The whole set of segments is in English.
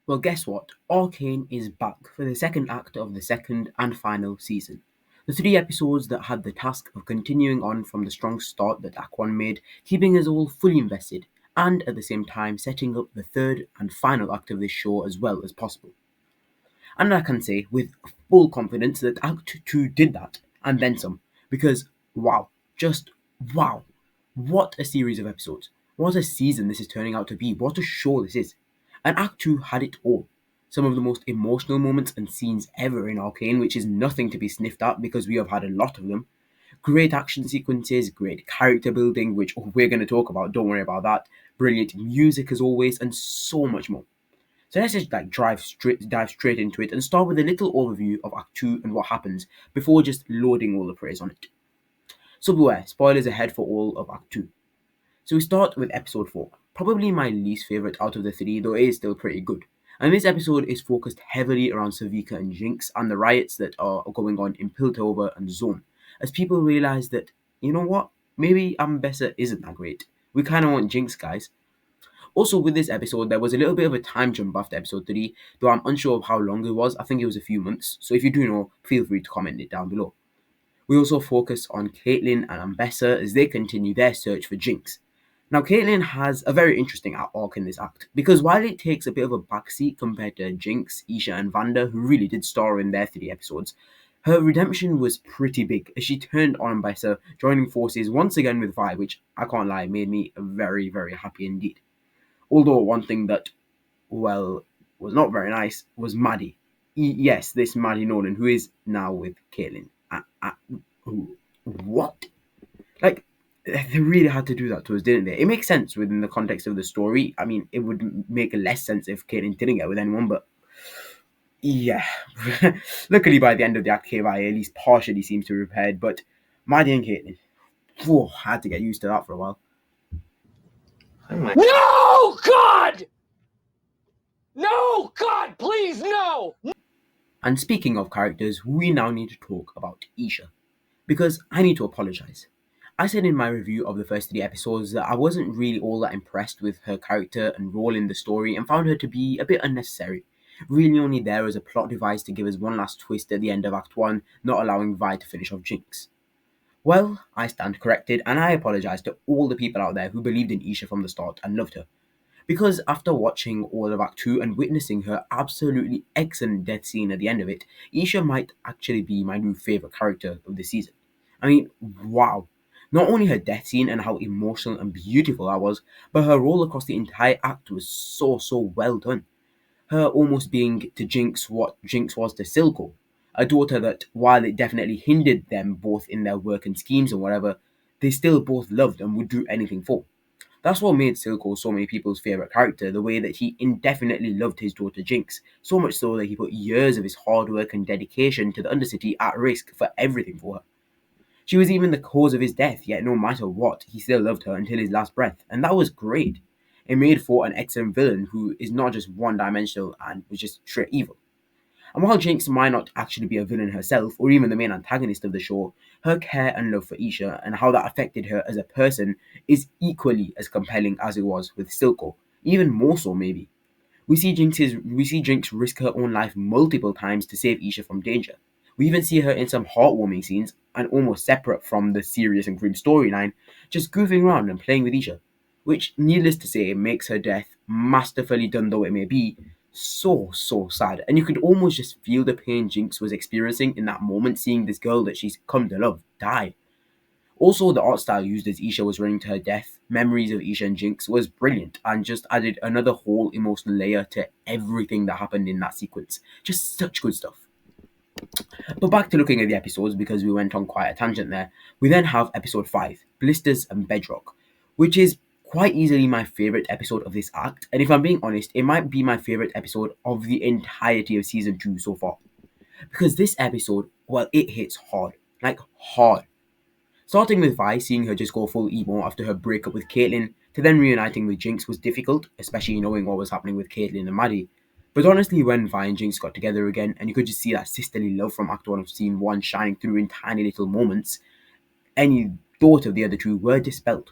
Well, guess what? Arcane is back for the second act of the second and final season. The three episodes that had the task of continuing on from the strong start that Act 1 made, keeping us all fully invested, and at the same time setting up the third and final act of this show as well as possible. And I can say with full confidence that Act 2 did that, and then some, because wow, just wow, what a series of episodes. What a season this is turning out to be. What a show this is. And Act 2 had it all. Some of the most emotional moments and scenes ever in Arcane, which is nothing to be sniffed at because we have had a lot of them. Great action sequences, great character building, which we're going to talk about, don't worry about that. Brilliant music as always, and so much more. So let's just dive straight into it and start with a little overview of Act 2 and what happens before just loading all the praise on it. So beware, spoilers ahead for all of Act 2. So we start with episode 4, probably my least favourite out of the three, though it is still pretty good. And this episode is focused heavily around Savika and Jinx and the riots that are going on in Piltover and Zone, as people realise that, you know what, maybe Ambessa isn't that great. We kind of want Jinx, guys. Also, with this episode, there was a little bit of a time jump after episode 3, though I'm unsure of how long it was. I think it was a few months, so if you do know, feel free to comment it down below. We also focus on Caitlyn and Ambessa as they continue their search for Jinx. Now, Caitlyn has a very interesting arc in this act, because while it takes a bit of a backseat compared to Jinx, Isha, and Vanda, who really did star in their 3 episodes, her redemption was pretty big as she turned on Ambessa, joining forces once again with Vi, which I can't lie, made me very, very happy indeed. Although one thing that, well, was not very nice was Maddie. Yes, this Maddie Nolan, who is now with Caitlyn. What? Like, they really had to do that to us, didn't they? It makes sense within the context of the story. I mean, it would make less sense if Caitlyn didn't get with anyone, but yeah. Luckily, by the end of the act, KVI at least partially seems to have repaired, but Maddie and Caitlyn, whew, had to get used to that for a while. No, God! No, God, please, no! And speaking of characters, we now need to talk about Isha. Because I need to apologise. I said in my review of the first 3 episodes that I wasn't really all that impressed with her character and role in the story and found her to be a bit unnecessary. Really only there as a plot device to give us one last twist at the end of Act 1, not allowing Vi to finish off Jinx. Well, I stand corrected and I apologise to all the people out there who believed in Isha from the start and loved her. Because after watching all of Act 2 and witnessing her absolutely excellent death scene at the end of it, Isha might actually be my new favourite character of the season. I mean, wow. Not only her death scene and how emotional and beautiful that was, but her role across the entire act was so well done. Her almost being to Jinx what Jinx was to Silco, a daughter that, while it definitely hindered them both in their work and schemes and whatever, they still both loved and would do anything for. That's what made Silco so many people's favourite character, the way that he indefinitely loved his daughter Jinx, so much so that he put years of his hard work and dedication to the Undercity at risk for everything for her. She was even the cause of his death, yet no matter what, he still loved her until his last breath, and that was great. It made for an excellent villain who is not just one-dimensional and was just straight evil. And while Jinx might not actually be a villain herself, or even the main antagonist of the show, her care and love for Isha and how that affected her as a person is equally as compelling as it was with Silco, even more so maybe. We see Jinx risk her own life multiple times to save Isha from danger. We even see her in some heartwarming scenes, and almost separate from the serious and grim storyline, just goofing around and playing with Isha, which, needless to say, makes her death, masterfully done though it may be, so sad. And you could almost just feel the pain Jinx was experiencing in that moment, seeing this girl that she's come to love die. Also, the art style used as Isha was running to her death, memories of Isha and Jinx, was brilliant and just added another whole emotional layer to everything that happened in that sequence. Just such good stuff. But back to looking at the episodes, because we went on quite a tangent there, we then have episode 5, Blisters and Bedrock, which is quite easily my favourite episode of this act, and if I'm being honest, it might be my favourite episode of the entirety of season 2 so far. Because this episode, well, it hits hard. Like, hard. Starting with Vi seeing her just go full emo after her breakup with Caitlyn, to then reuniting with Jinx was difficult, especially knowing what was happening with Caitlyn and Maddie. But honestly, when Vi and Jinx got together again, and you could just see that sisterly love from Act 1 of Scene 1 shining through in tiny little moments, any thought of the other two were dispelled.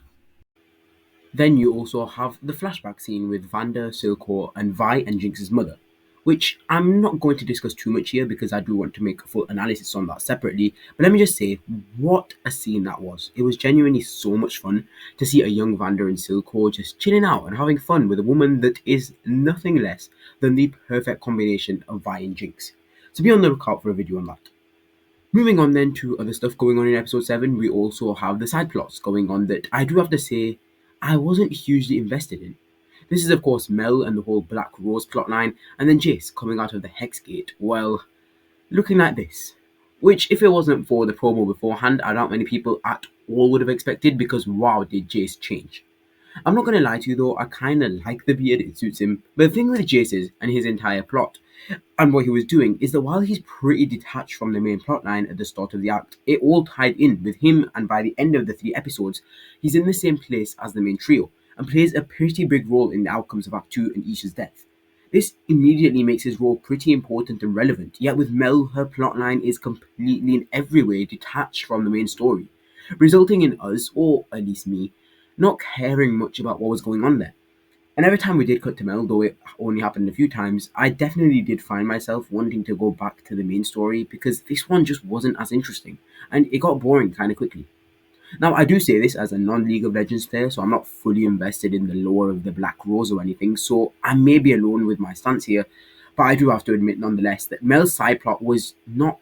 Then you also have the flashback scene with Vanda, Silco, and Vi and Jinx's mother, which I'm not going to discuss too much here because I do want to make a full analysis on that separately. But let me just say, what a scene that was. It was genuinely so much fun to see a young Vander and Silco just chilling out and having fun with a woman that is nothing less than the perfect combination of Vi and Jinx. So be on the lookout for a video on that. Moving on then to other stuff going on in episode 7, we also have the side plots going on that I do have to say I wasn't hugely invested in. This is of course Mel and the whole Black Rose plotline, and then Jace coming out of the Hex Gate, well, looking like this. Which, if it wasn't for the promo beforehand, I doubt many people at all would have expected, because wow, did Jace change. I'm not gonna lie to you though, I kinda like the beard, it suits him, but the thing with Jace is, and his entire plot, and what he was doing, is that while he's pretty detached from the main plotline at the start of the act, it all tied in with him, and by the end of the 3 episodes, he's in the same place as the main trio, and plays a pretty big role in the outcomes of Act 2 and Isha's death. This immediately makes his role pretty important and relevant, yet with Mel, her plotline is completely in every way detached from the main story, resulting in us, or at least me, not caring much about what was going on there. And every time we did cut to Mel, though it only happened a few times, I definitely did find myself wanting to go back to the main story because this one just wasn't as interesting, and it got boring kind of quickly. Now, I do say this as a non-League of Legends player, so I'm not fully invested in the lore of the Black Rose or anything, so I may be alone with my stance here, but I do have to admit nonetheless that Mel's side plot was not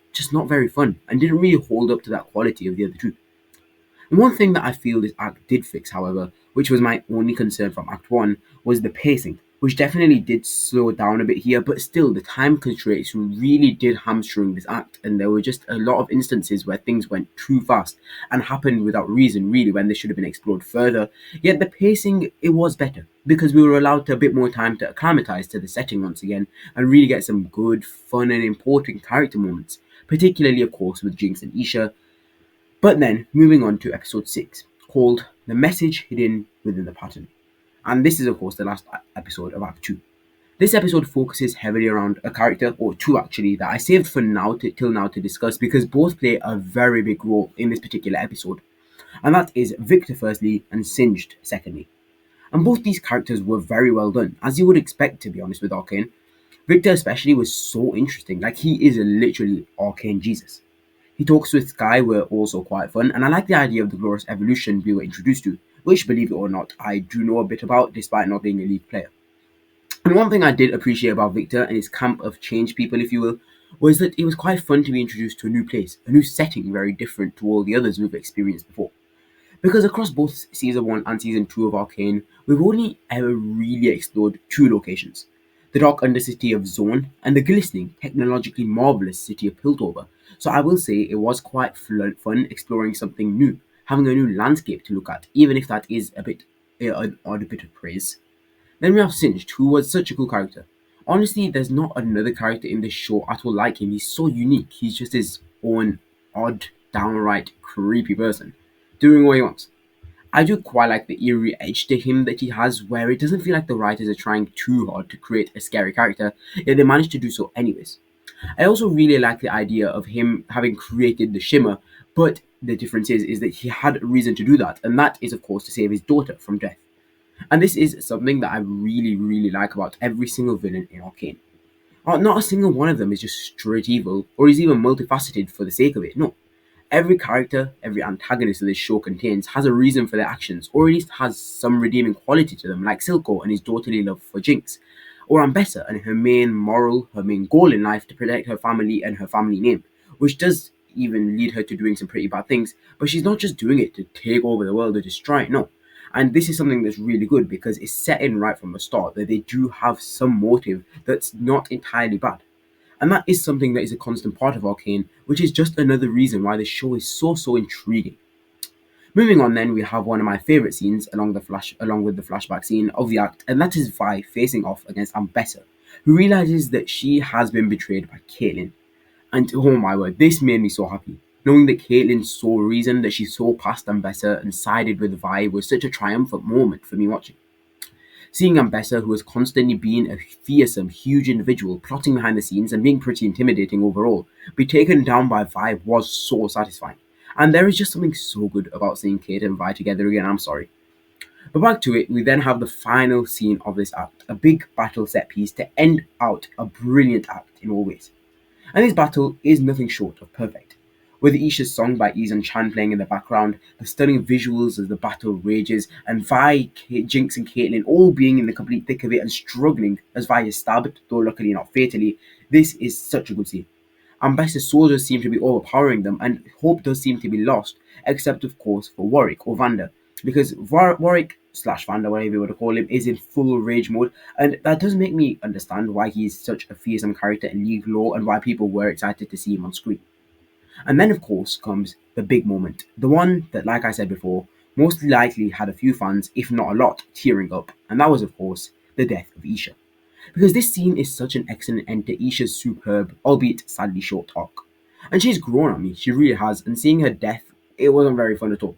very fun, and didn't really hold up to that quality of the other two. One thing that I feel this act did fix, however, which was my only concern from Act 1, was the pacing, which definitely did slow down a bit here, but still the time constraints really did hamstring this act, and there were just a lot of instances where things went too fast and happened without reason really when they should have been explored further. Yet the pacing, it was better, because we were allowed a bit more time to acclimatise to the setting once again, and really get some good, fun and important character moments, particularly of course with Jinx and Isha. But then, moving on to episode 6, called The Message Hidden Within the Pattern. And this is, of course, the last episode of Act 2. This episode focuses heavily around a character, or two actually, that I saved for till now to discuss because both play a very big role in this particular episode. And that is Victor firstly and Singed secondly. And both these characters were very well done, as you would expect to be honest with Arcane. Victor especially was so interesting, like he is literally Arcane Jesus. He talks with Sky were also quite fun, and I like the idea of the glorious evolution we were introduced to, which, believe it or not, I do know a bit about despite not being a League player. And one thing I did appreciate about Victor and his camp of change people, if you will, was that it was quite fun to be introduced to a new place, a new setting very different to all the others we've experienced before. Because across both Season 1 and Season 2 of Arcane, we've only ever really explored two locations: the dark undercity of Zone and the glistening, technologically marvelous city of Piltover. So I will say it was quite fun exploring something new, having a new landscape to look at, even if that is a bit an odd bit of praise. Then we have Singed, who was such a cool character. Honestly, there's not another character in this show at all like him. He's so unique. He's just his own odd, downright creepy person, doing what he wants. I do quite like the eerie edge to him that he has, where it doesn't feel like the writers are trying too hard to create a scary character, yet they manage to do so anyways. I also really like the idea of him having created the Shimmer, but the difference is that he had a reason to do that, and that is, of course, to save his daughter from death. And this is something that I really like about every single villain in Arcane. Not a single one of them is just straight evil, or is even multifaceted for the sake of it. No, every character, every antagonist that this show contains has a reason for their actions, or at least has some redeeming quality to them, like Silco and his daughterly love for Jinx, or Ambessa and her main goal in life to protect her family and her family name, which does even lead her to doing some pretty bad things, but she's not just doing it to take over the world or destroy it, no. And this is something that's really good because it's set in right from the start that they do have some motive that's not entirely bad. And that is something that is a constant part of Arcane, which is just another reason why the show is so intriguing. Moving on then, we have one of my favourite scenes along with the flashback scene of the act, and that is Vi facing off against Ambessa, who realizes that she has been betrayed by Caitlyn. And oh my word, this made me so happy. Knowing that Caitlyn saw reason, that she saw past Ambessa and sided with Vi was such a triumphant moment for me watching. Seeing Ambessa, who has constantly been a fearsome, huge individual, plotting behind the scenes and being pretty intimidating overall, be taken down by Vi was so satisfying. And there is just something so good about seeing Kate and Vi together again, I'm sorry. But back to it, we then have the final scene of this act, a big battle set piece to end out a brilliant act in all ways. And this battle is nothing short of perfect. With Isha's song by Izan Chan playing in the background, the stunning visuals as the battle rages, and Vi, Jinx, and Caitlyn all being in the complete thick of it and struggling as Vi is stabbed, though luckily not fatally, this is such a good scene. Ambassador's soldiers seem to be overpowering them, and hope does seem to be lost, except of course for Warwick or Vanda, because Warwick slash Vanda, whatever you want to call him, is in full rage mode, and that does make me understand why he is such a fearsome character in League lore and why people were excited to see him on screen. And then, of course, comes the big moment, the one that, like I said before, most likely had a few fans, if not a lot, tearing up, and that was, of course, the death of Isha. Because this scene is such an excellent end to Isha's superb, albeit sadly short arc. And she's grown on me, she really has, and seeing her death, it wasn't very fun at all.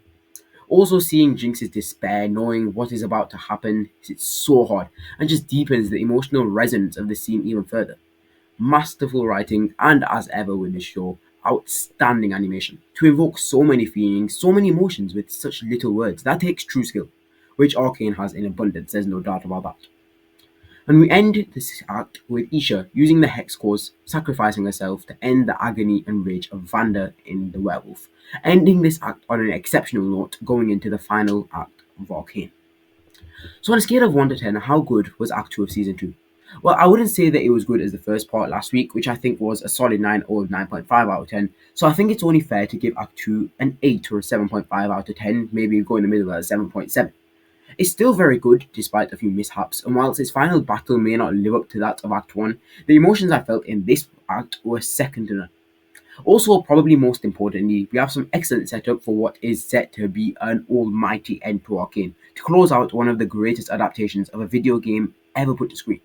Also, seeing Jinx's despair, knowing what is about to happen, it's so hard, and just deepens the emotional resonance of the scene even further. Masterful writing, and as ever with this show, outstanding animation. To evoke so many feelings, so many emotions with such little words, that takes true skill, which Arcane has in abundance, there's no doubt about that. And we end this act with Isha using the hex cause, sacrificing herself to end the agony and rage of Vanda in the werewolf, ending this act on an exceptional note going into the final act of Arcane. So on a scale of 1 to 10, how good was Act 2 of Season 2? Well, I wouldn't say that it was good as the first part last week, which I think was a solid 9 or 9.5 out of 10. So I think it's only fair to give Act 2 an 8 or a 7.5 out of 10, maybe go in the middle at a 7.7. It's still very good despite a few mishaps, and whilst its final battle may not live up to that of Act 1, the emotions I felt in this act were second to none. Also, probably most importantly, we have some excellent setup for what is set to be an almighty end to Arcane, to close out one of the greatest adaptations of a video game ever put to screen.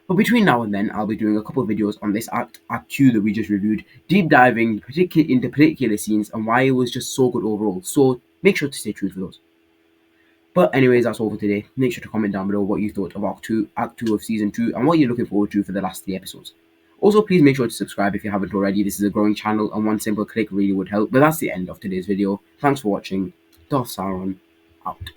But between now and then, I'll be doing a couple of videos on this act, Act 2 that we just reviewed, deep diving into particular scenes and why it was just so good overall, so make sure to stay tuned for those. But anyways, that's all for today. Make sure to comment down below what you thought of Act 2 of Season 2 and what you're looking forward to for the last 3 episodes. Also, please make sure to subscribe if you haven't already. This is a growing channel and one simple click really would help. But that's the end of today's video. Thanks for watching. Darth Sauron out.